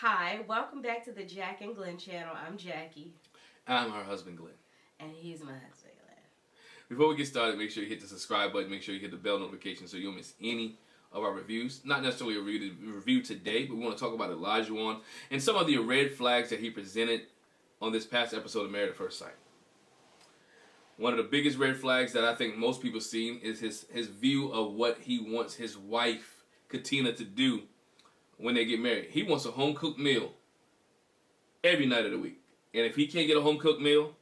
Hi, welcome back to the Jac and Glen channel. I'm Jackie. I'm her husband, Glenn. And he's my husband, Glenn. Before we get started, make sure you hit the subscribe button. Make sure you hit the bell notification so you don't miss any of our reviews. Not necessarily a review today, but we want to talk about Olajuwon and some of the red flags that he presented on this past episode of Married at First Sight. One of the biggest red flags that I think most people seen is his view of what he wants his wife, Katina, to do when they get married. He wants a home-cooked meal every night of the week. And if he can't get a home-cooked meal,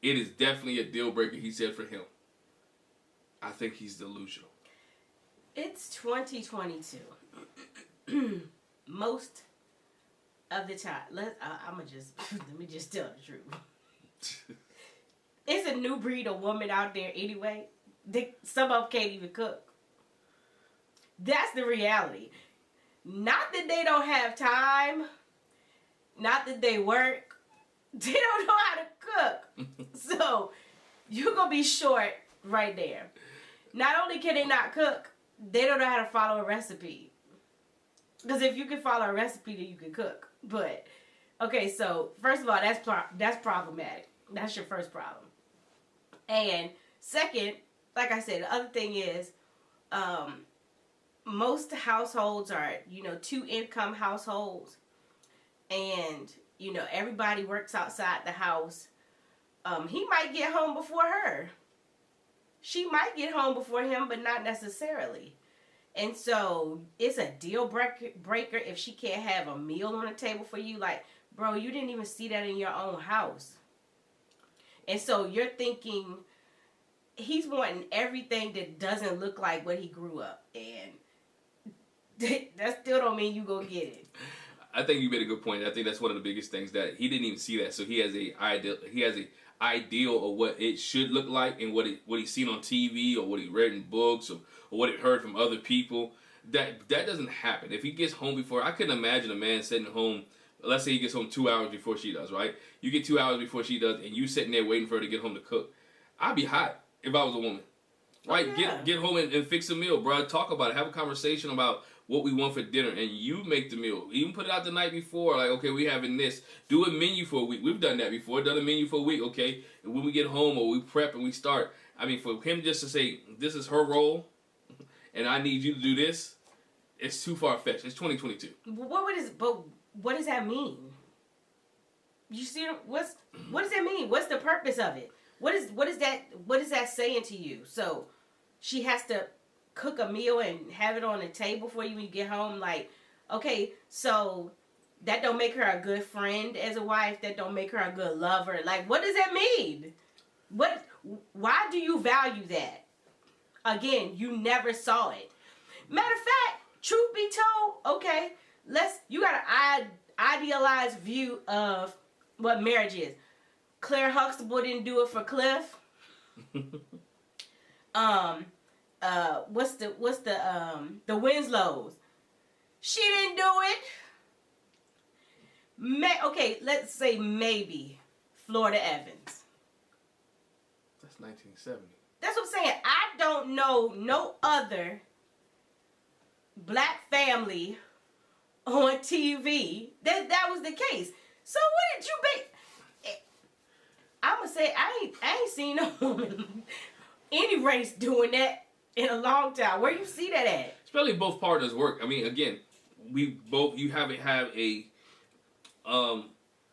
it is definitely a deal breaker, he said, for him. I think he's delusional. It's 2022. Most of the time, let me just tell the truth. It's a new breed of woman out there anyway. Some of them can't even cook. That's the reality. Not that they don't have time. Not that they work. They don't know how to cook. So, you're going to be short right there. Not only can they not cook, they don't know how to follow a recipe. Because if you can follow a recipe, then you can cook. But, okay, so, first of all, that's problematic. That's your first problem. And, second, like I said, the other thing is, most households are, two-income households. And, everybody works outside the house. He might get home before her. She might get home before him, but not necessarily. And so, it's a deal breaker if she can't have a meal on the table for you. Like, bro, you didn't even see that in your own house. And so, you're thinking he's wanting everything that doesn't look like what he grew up. And that still don't mean you go get it. I think you made a good point. I think that's one of the biggest things, that he didn't even see that. So he has a ideal of what it should look like, and what he's seen on TV, or what he read in books, or what he heard from other people. That doesn't happen. If he gets home before, I couldn't imagine a man sitting home. Let's say he gets home 2 hours before she does, right? You get 2 hours before she does, and you sitting there waiting for her to get home to cook. I'd be hot if I was a woman. Right? Oh, yeah. Get home and fix a meal, bro. Talk about it. Have a conversation about what we want for dinner, and you make the meal. Even put it out the night before. Like, okay, we having this. Do a menu for a week. We've done that before. Done a menu for a week, okay? And when we get home, or we prep and we start, I mean, for him just to say, this is her role, and I need you to do this, it's too far-fetched. It's 2022. But what does that mean? You see, what does that mean? What's the purpose of it? What is that saying to you? So she has to cook a meal and have it on the table for you when you get home. Like, okay, so that don't make her a good friend as a wife. That don't make her a good lover. Like, what does that mean? Why do you value that? Again, you never saw it. Matter of fact, truth be told, okay, you got an idealized view of what marriage is. Claire Huxtable didn't do it for Cliff. What's the Winslows? She didn't do it. Okay, let's say maybe Florida Evans. That's 1970. That's what I'm saying. I don't know no other black family on TV that was the case. So what did you base? I'm gonna say I ain't seen no woman any race doing that in a long time. Where you see that at? Especially both partners work. I mean, again, you have a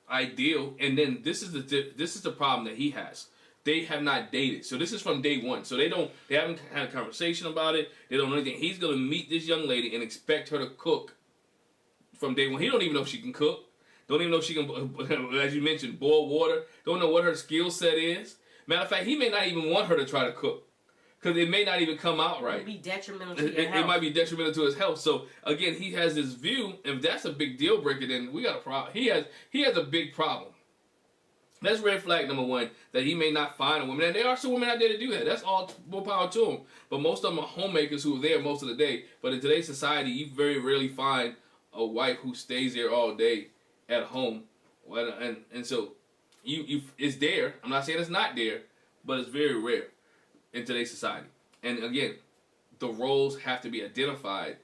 ideal, and then this is the problem that he has. They have not dated, so this is from day one. So they haven't had a conversation about it. They don't know anything. He's gonna meet this young lady and expect her to cook from day one. He don't even know if she can cook. Don't even know if she can, as you mentioned, boil water. Don't know what her skill set is. Matter of fact, he may not even want her to try to cook, because it may not even come out right. It would be detrimental to your health. It might be detrimental to his health. So again, he has this view. If that's a big deal breaker, then we got a problem. He has a big problem. That's red flag number one, that he may not find a woman. And there are some women out there to do that. That's all more power to them. But most of them are homemakers who are there most of the day. But in today's society, you very rarely find a wife who stays there all day at home. And so it's there. I'm not saying it's not there, but it's very rare in today's society. And again, the roles have to be identified,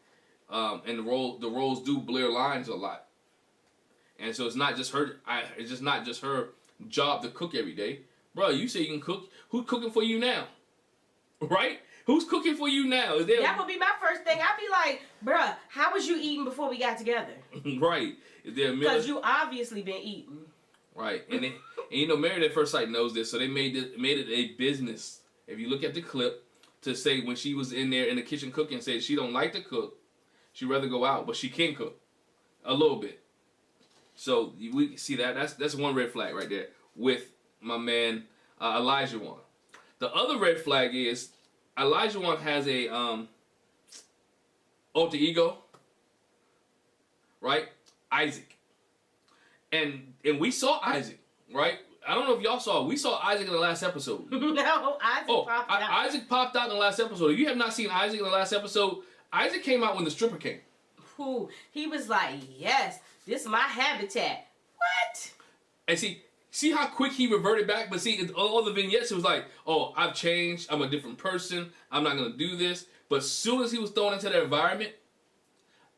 and the roles do blur lines a lot. And so it's not just her. It's just not just her job to cook every day, bro. You say you can cook. Who's cooking for you now? Right? Who's cooking for you now? That would be my first thing. I'd be like, bruh, how was you eating before we got together? Right. Because you obviously been eating. Right. And you know, Married at First Sight knows this, so they made it a business. If you look at the clip, to say when she was in there in the kitchen cooking, said she don't like to cook, she'd rather go out, but she can cook a little bit. So we see that's one red flag right there with my man Olajuwon. The other red flag is Olajuwon has a alter ego, right? Isaac, and we saw Isaac, right? I don't know if y'all saw. We saw Isaac in the last episode. No, Isaac popped out. Isaac popped out in the last episode. If you have not seen Isaac in the last episode, Isaac came out when the stripper came. Who he was like, yes, this is my habitat. What? And see how quick he reverted back? But see, in all the vignettes, it was like, oh, I've changed. I'm a different person. I'm not going to do this. But as soon as he was thrown into that environment,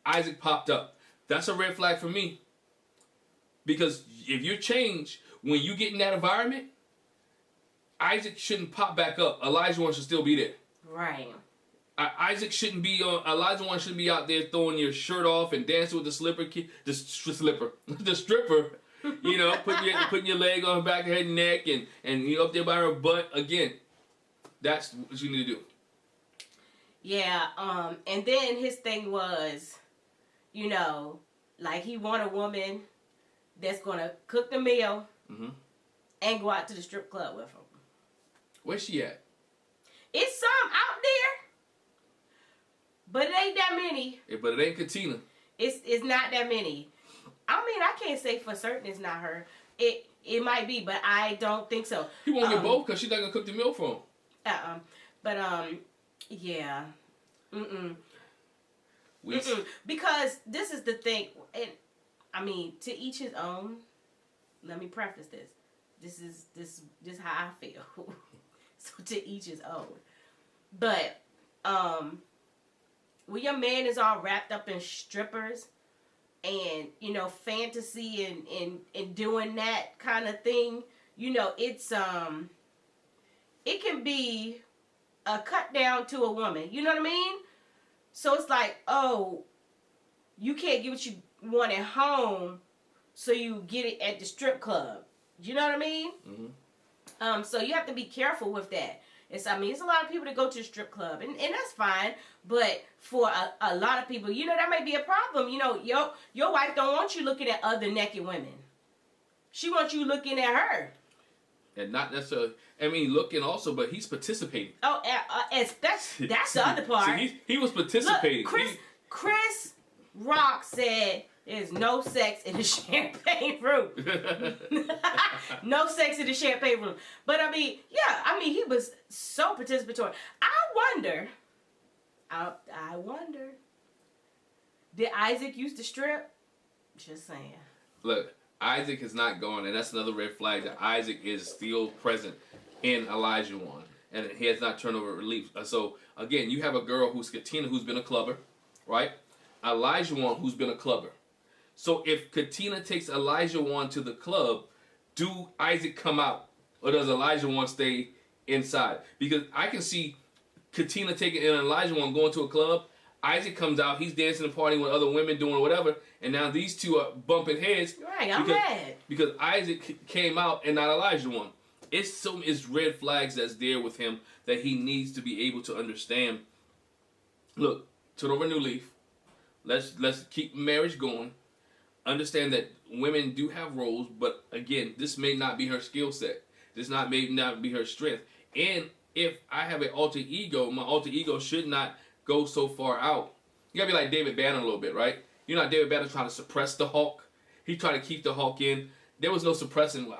Isaac popped up. That's a red flag for me. Because if you change, when you get in that environment, Isaac shouldn't pop back up. Olajuwon should still be there. Right. Isaac shouldn't be on. Olajuwon shouldn't be out there throwing your shirt off and dancing with the stripper. You know, putting your leg on her back of her neck and you up there by her butt. Again, that's what you need to do. Yeah. And then his thing was, you know, like he want a woman that's gonna cook the meal and go out to the strip club with him. Where's she at? It's some out there, but it ain't that many. Yeah, but it ain't Katina. It's not that many. I mean, I can't say for certain it's not her. It might be, but I don't think so. He won't get both because she's not gonna cook the meal for him. But yeah. Because this is the thing, and I mean, to each his own. Let me preface this. This is how I feel. So to each his own. But when your man is all wrapped up in strippers and, you know, fantasy and doing that kind of thing, you know, it's it can be a cut down to a woman. You know what I mean? So it's like, oh, you can't get what you want at home, so you get it at the strip club. You know what I mean? Mm-hmm. So you have to be careful with that. It's a lot of people that go to the strip club, and that's fine. But for a lot of people, you know, that may be a problem. You know, your wife don't want you looking at other naked women. She wants you looking at her. And not necessarily, I mean, looking also, but he's participating. Oh, that's the other part. See, he was participating. Look, Chris Rock said there's no sex in the champagne room. No sex in the champagne room. But I mean, yeah, he was so participatory. I wonder, did Isaac used to strip? Just saying. Look, Isaac is not going, and that's another red flag that Isaac is still present in Olajuwon, and he has not turned over relief. So again, you have a girl who's Katina, who's been a clubber, right? Olajuwon, who's been a clubber. So if Katina takes Olajuwon to the club, do Isaac come out, or does Olajuwon stay inside? Because I can see Katina taking in Olajuwon going to a club. Isaac comes out, he's dancing and partying with other women, doing whatever, and now these two are bumping heads. Right, I'm mad. Because Isaac came out and not Olajuwon. It's red flags that's there with him that he needs to be able to understand. Look, turn over a new leaf. Let's keep marriage going. Understand that women do have roles, but again, this may not be her skill set. This may not be her strength. And if I have an alter ego, my alter ego should not go so far out. You gotta be like David Banner a little bit, right? You know how David Banner trying to suppress the Hulk? He tried to keep the Hulk in. There was no suppressing with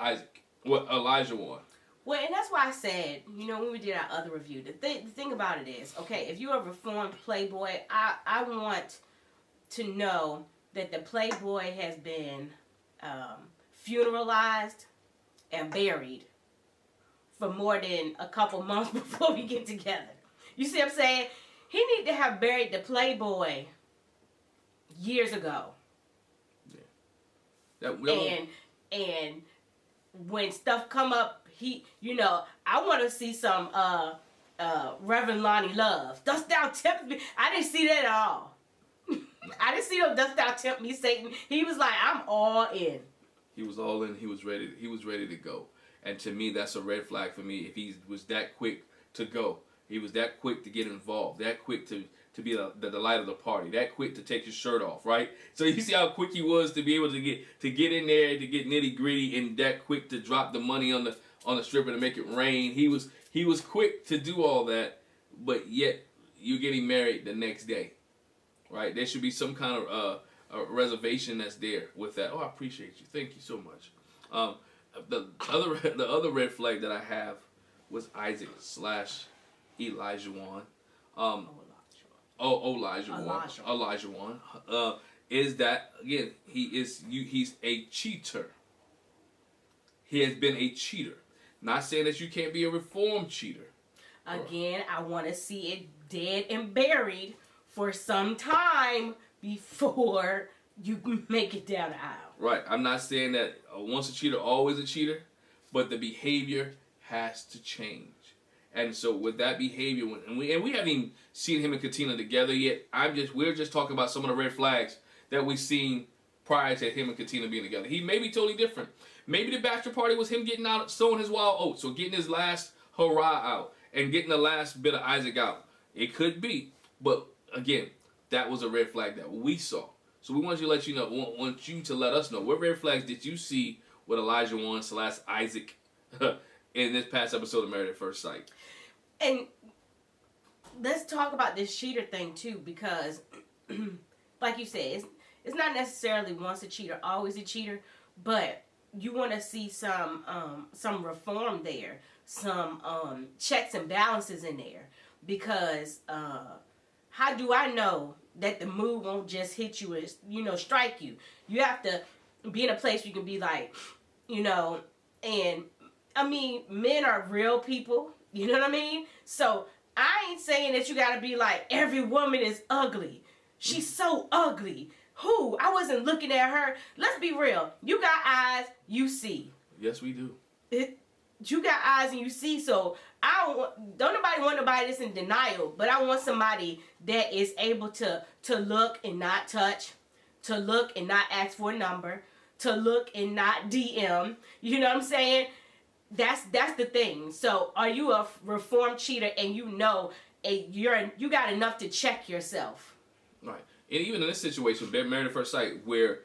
Olajuwon. Well, and that's why I said, you know, when we did our other review, the thing about it is, okay, if you're a reformed playboy, I want to know that the playboy has been funeralized and buried for more than a couple months before we get together. You see what I'm saying? He need to have buried the playboy years ago. And when stuff come up, I want to see some Reverend Lonnie Love. Dost thou tempt me? I didn't see that at all. I didn't see him. Dost thou tempt me, Satan? He was like, I'm all in. He was all in. He was ready. He was ready to go. And to me, that's a red flag for me. If he was that quick to go, he was that quick to get involved, that quick to be the light of the party, that quick to take his shirt off, right? So you see how quick he was to be able to get in there, to get nitty gritty, and that quick to drop the money on the stripper to make it rain. He was quick to do all that, but yet you're getting married the next day, right? There should be some kind of a reservation that's there with that. Oh, I appreciate you. Thank you so much. The other red flag that I have was Isaac / Olajuwon. Olajuwon. Is that again? He's a cheater. He has been a cheater. Not saying that you can't be a reformed cheater. Again, I want to see it dead and buried for some time before you make it down the aisle. Right. I'm not saying that once a cheater, always a cheater, but the behavior has to change. And so with that behavior, and we haven't even seen him and Katina together yet. We're just talking about some of the red flags that we've seen prior to him and Katina being together. He may be totally different. Maybe the bachelor party was him getting out, sowing his wild oats, or getting his last hurrah out, and getting the last bit of Isaac out. It could be, but again, that was a red flag that we saw. So we want you to let us know, what red flags did you see with Olajuwon / Isaac in this past episode of Married at First Sight? And let's talk about this cheater thing too, because like you said, it's not necessarily once a cheater, always a cheater, but you want to see some reform there, some checks and balances in there, because how do I know that the mood won't just hit you and strike you? You have to be in a place where you can be like, and I mean, men are real people, you know what I mean? So I ain't saying that you gotta be like, every woman is ugly. She's so ugly. Who? I wasn't looking at her. Let's be real. You got eyes, you see. Yes, we do. You got eyes and you see, so don't nobody want nobody that's in denial, but I want somebody that is able to look and not touch, to look and not ask for a number, to look and not DM. You know what I'm saying? That's the thing. So are you a reformed cheater and you got enough to check yourself? Right. And even in this situation, Married at First Sight, where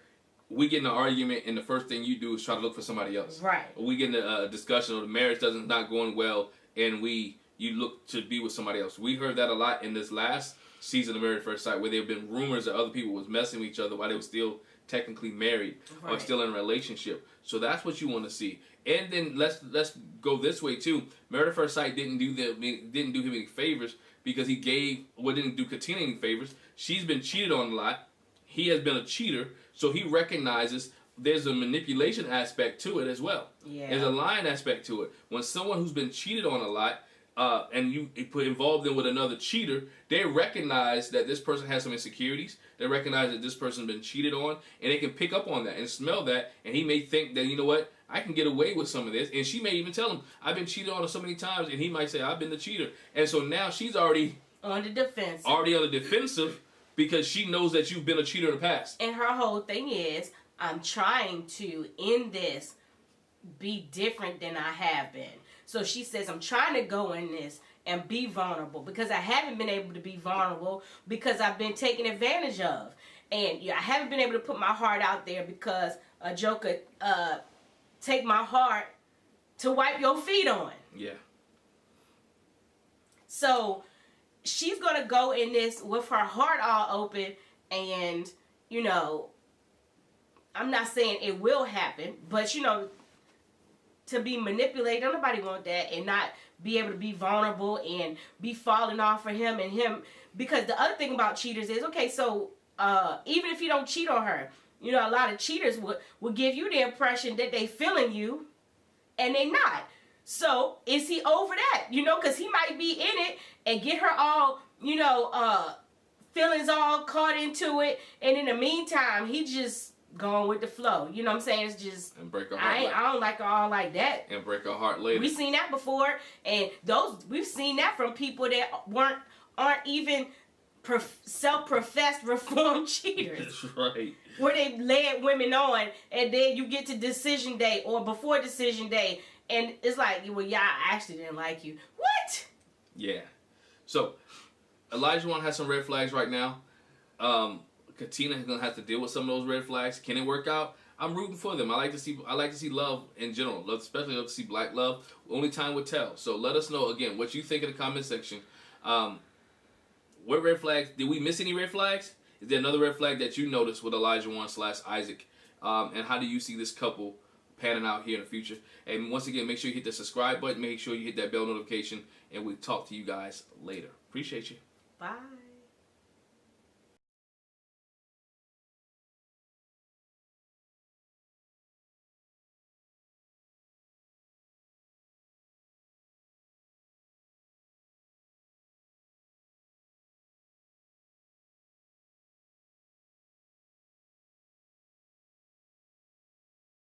we get in an argument and the first thing you do is try to look for somebody else. Right. Or we get in a discussion, or the marriage not going well, and you look to be with somebody else. We heard that a lot in this last season of Married at First Sight, where there have been rumors that other people was messing with each other while they were still technically married, right, or still in a relationship. So that's what you want to see. And then let's go this way too. Married at First Sight didn't do him any favors, because he didn't do Katina any favors. She's been cheated on a lot. He has been a cheater, so he recognizes there's a manipulation aspect to it as well. Yeah. There's a lying aspect to it. When someone who's been cheated on a lot, and you involve them with another cheater, they recognize that this person has some insecurities. They recognize that this person's been cheated on, and they can pick up on that and smell that, and he may think that, you know what, I can get away with some of this. And she may even tell him, I've been cheated on so many times, and he might say, I've been the cheater. And so now she's already on the defensive. Already on the defensive, because she knows that you've been a cheater in the past. And her whole thing is, I'm trying to, in this, be different than I have been. So she says, I'm trying to go in this and be vulnerable, because I haven't been able to be vulnerable because I've been taken advantage of. And I haven't been able to put my heart out there because a joker take my heart to wipe your feet on. Yeah. So she's going to go in this with her heart all open, and, I'm not saying it will happen, but, to be manipulated, nobody want that, and not be able to be vulnerable and be falling off for him, because the other thing about cheaters is, okay, so even if you don't cheat on her, a lot of cheaters will give you the impression that they feeling you, and they not. So is he over that? Because he might be in it and get her all, feelings all caught into it, and in the meantime, he just going with the flow. You know what I'm saying? It's just and break her heart. I don't like her all like that. And break her heart later. We've seen that before, and we've seen that from people that aren't even self-professed reformed cheaters. That's right. Where they led women on, and then you get to decision day or before decision day, and it's like, well, yeah, I actually didn't like you. What? Yeah. So, Olajuwon has some red flags right now. Katina is gonna have to deal with some of those red flags. Can it work out? I'm rooting for them. I like to see love in general. Especially love to see black love. Only time will tell. So let us know again what you think in the comment section. What red flags? Did we miss any red flags? Is there another red flag that you noticed with Olajuwon/Isaac? And how do you see this couple panning out here in the future? And once again, make sure you hit the subscribe button. Make sure you hit that bell notification. And we'll talk to you guys later. Appreciate you. Bye.